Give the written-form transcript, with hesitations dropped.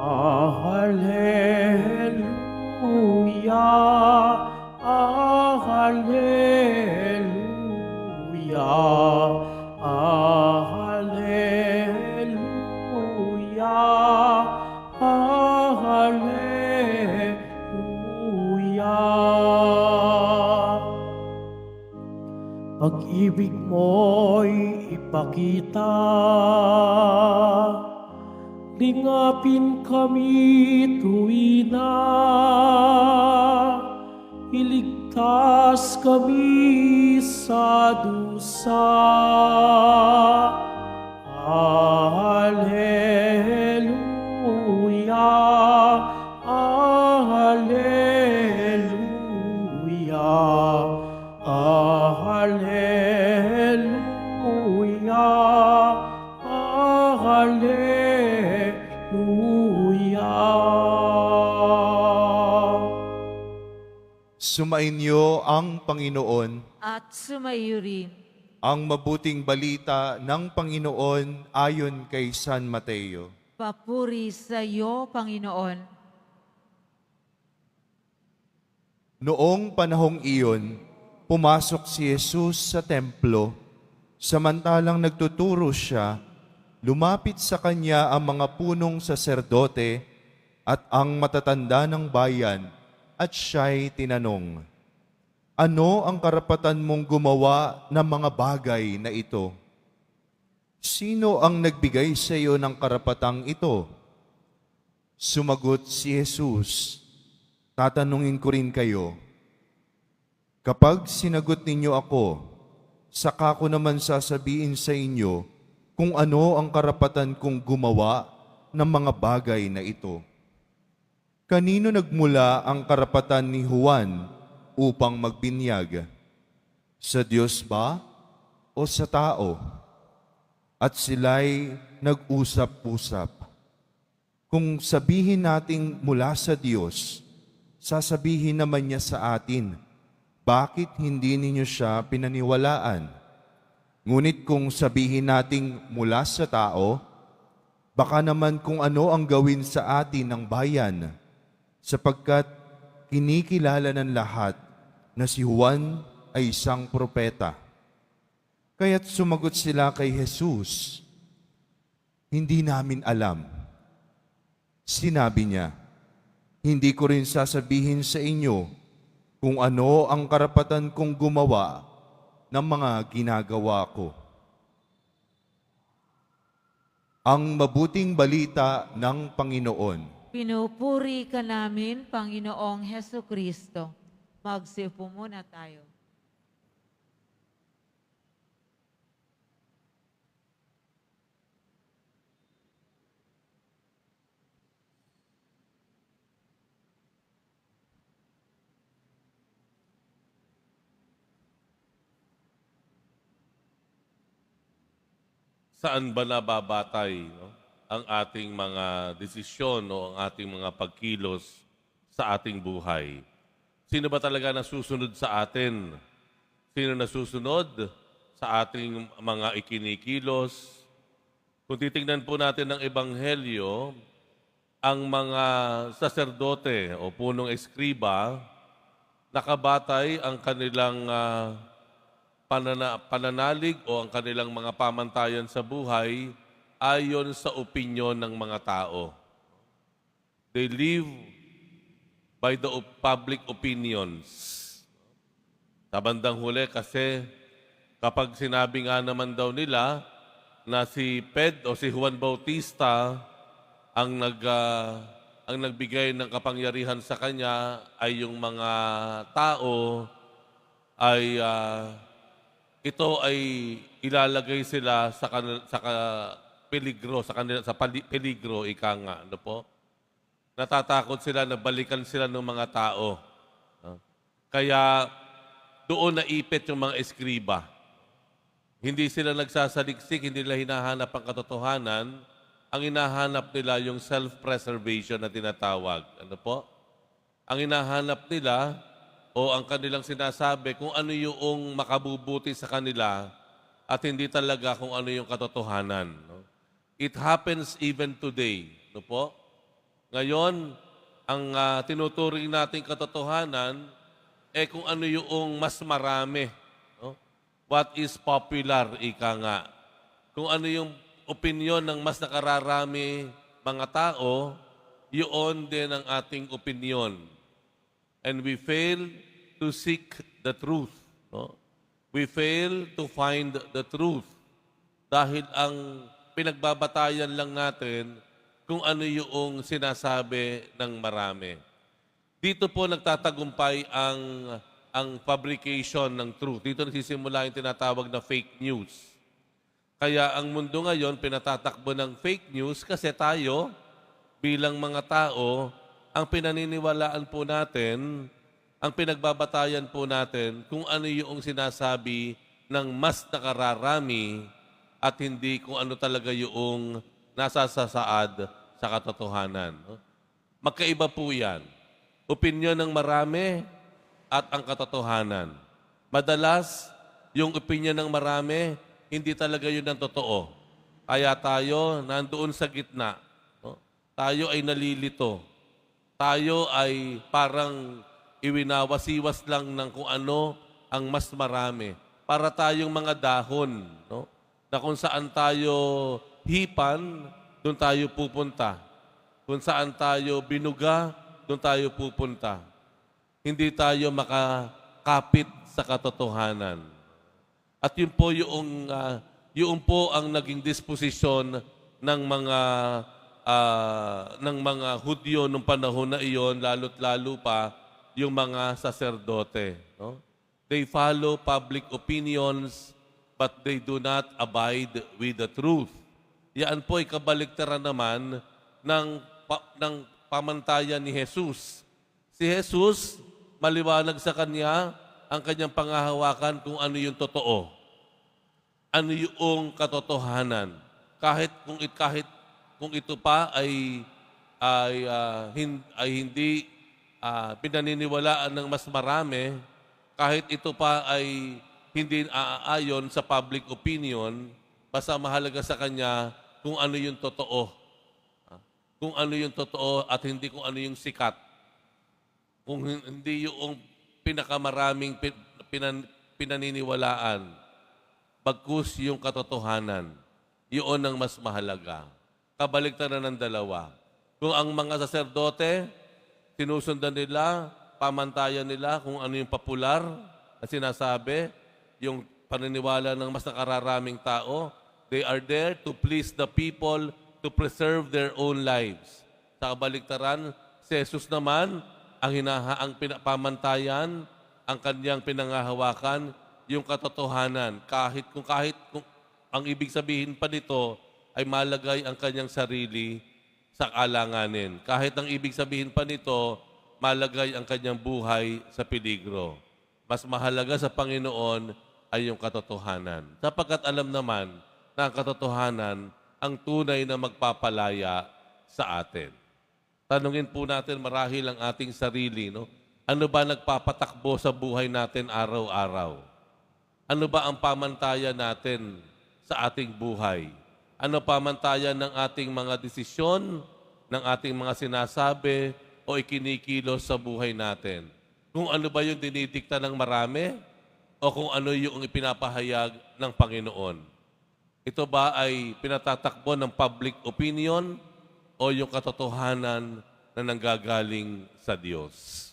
Alleluia, Alleluia, Alleluia, Alleluia. Pag-ibig mo'y ipakita, lingapin kami tuwina, iligtas kami sa dusa. Alleluia, Alleluia, Alleluia, Alleluia. Sumainyo ang Panginoon. At sumayo rin. Ang mabuting balita ng Panginoon ayon kay San Mateo. Papuri sa iyo, Panginoon. Noong panahong iyon, pumasok si Jesus sa templo. Samantalang nagtuturo siya, lumapit sa kanya ang mga punong saserdote at ang matatanda ng bayan, at siya'y tinanong, "Ano ang karapatan mong gumawa ng mga bagay na ito? Sino ang nagbigay sa iyo ng karapatang ito?" Sumagot si Jesus, "Tatanungin ko rin kayo. Kapag sinagot ninyo ako, saka ko naman sasabihin sa inyo kung ano ang karapatan kong gumawa ng mga bagay na ito. Kanino nagmula ang karapatan ni Juan upang magbinyag? Sa Diyos ba o sa tao?" At sila'y nag-usap-usap. Kung sabihin nating mula sa Diyos, sasabihin naman niya sa atin, bakit hindi ninyo siya pinaniwalaan? Ngunit kung sabihin nating mula sa tao, baka naman kung ano ang gawin sa atin ng bayan, sapagkat kinikilala ng lahat na si Juan ay isang propeta. Kaya't sumagot sila kay Jesus, "Hindi namin alam." Sinabi niya, "Hindi ko rin sasabihin sa inyo kung ano ang karapatan kong gumawa ng mga ginagawa ko." Ang mabuting balita ng Panginoon. Pinupuri ka namin, Panginoong Heso Kristo. Magsiupo muna tayo. Saan ba nababatay, no, ang ating mga desisyon o ang ating mga pagkilos sa ating buhay? Sino ba talaga nasusunod sa atin? Sino nasusunod sa ating mga ikinikilos? Kung titingnan po natin ng Ebanghelyo, ang mga saserdote o punong eskriba, nakabatay ang kanilang pananalig o ang kanilang mga pamantayan sa buhay ayon sa opinyon ng mga tao. They live by the public opinions. Sa bandang huli kasi kapag sinabi nga naman daw nila na si Ped o si Juan Bautista ang nagbigay ng kapangyarihan sa kanya ay yung mga tao ay ito ay ilalagay sila sa peligro, peligro, ika nga, ano po? Natatakot sila na balikan sila ng mga tao. Kaya doon naipit yung mga eskriba. Hindi sila nagsasaliksik, hindi nila hinahanap ang katotohanan. Ang hinahanap nila yung self-preservation na tinatawag. Ano po? Ang hinahanap nila o ang kanilang sinasabi kung ano yung makabubuti sa kanila at hindi talaga kung ano yung katotohanan. No? It happens even today. No po? Ngayon, ang tinuturing nating katotohanan, kung ano yung mas marami. No? What is popular, ika nga. Kung ano yung opinyon ng mas nakararami mga tao, yun din ang ating opinyon. And we fail to seek the truth. No? We fail to find the truth. Dahil ang pinagbabatayan lang natin kung ano yung sinasabi ng marami. Dito po nagtatagumpay ang fabrication ng truth. Dito nagsisimula yung tinatawag na fake news. Kaya ang mundo ngayon pinatatakbo ng fake news kasi tayo bilang mga tao, ang pinaniniwalaan po natin, ang pinagbabatayan po natin kung ano yung sinasabi ng mas nakararami at hindi kung ano talaga yung nasasaad sa katotohanan. Magkaiba po yan. Opinyon ng marami at ang katotohanan. Madalas, yung opinyon ng marami, hindi talaga yun ang totoo. Kaya tayo nandoon sa gitna. No? Tayo ay nalilito. Tayo ay parang iwinawasiwas lang ng kung ano ang mas marami. Para tayong mga dahon, no? Na kung saan tayo hipan, doon tayo pupunta. Kung saan tayo binuga, doon tayo pupunta. Hindi tayo makakapit sa katotohanan. At yun po yung po ang naging disposisyon ng mga Hudyo nung panahon na iyon, lalo't lalo pa yung mga saserdote. No? They follow public opinions, but they do not abide with the truth. Yan po ay kabaliktaran naman ng pamantayan ni Jesus. Si Jesus, maliwanag sa kanya ang kanyang pangahawakan kung ano yung totoo. Ano yung katotohanan. Kahit kung ito pa ay hindi pinaniniwalaan ng mas marami, kahit ito pa ay hindi aaayon sa public opinion, basta mahalaga sa kanya kung ano yung totoo. Kung ano yung totoo at hindi kung ano yung sikat. Kung hindi yung pinakamaraming pinaniniwalaan, bagkus yung katotohanan. Yun ang mas mahalaga. Kabaliktaran ng dalawa. Kung ang mga saserdote, sinusundan nila, pamantayan nila kung ano yung popular na sinasabi, yung paniniwala ng mas nakararaming tao, they are there to please the people, to preserve their own lives. Sa kabaliktaran, si Jesus naman, ang pamantayan, ang kanyang pinangahawakan, yung katotohanan. Kahit kung ang ibig sabihin pa nito ay malagay ang kanyang sarili sa alanganin. Kahit ang ibig sabihin pa nito, malagay ang kanyang buhay sa peligro. Mas mahalaga sa Panginoon ay yung katotohanan. Sapagkat alam naman na ang katotohanan ang tunay na magpapalaya sa atin. Tanungin po natin marahil ang ating sarili, no? Ano ba nagpapatakbo sa buhay natin araw-araw? Ano ba ang pamantayan natin sa ating buhay? Ano pamantayan ng ating mga desisyon, ng ating mga sinasabi o ikinikilos sa buhay natin? Kung ano ba yung dinidikta ng marami o kung ano yung ipinapahayag ng Panginoon? Ito ba ay pinatatakbo ng public opinion o yung katotohanan na nanggagaling sa Diyos?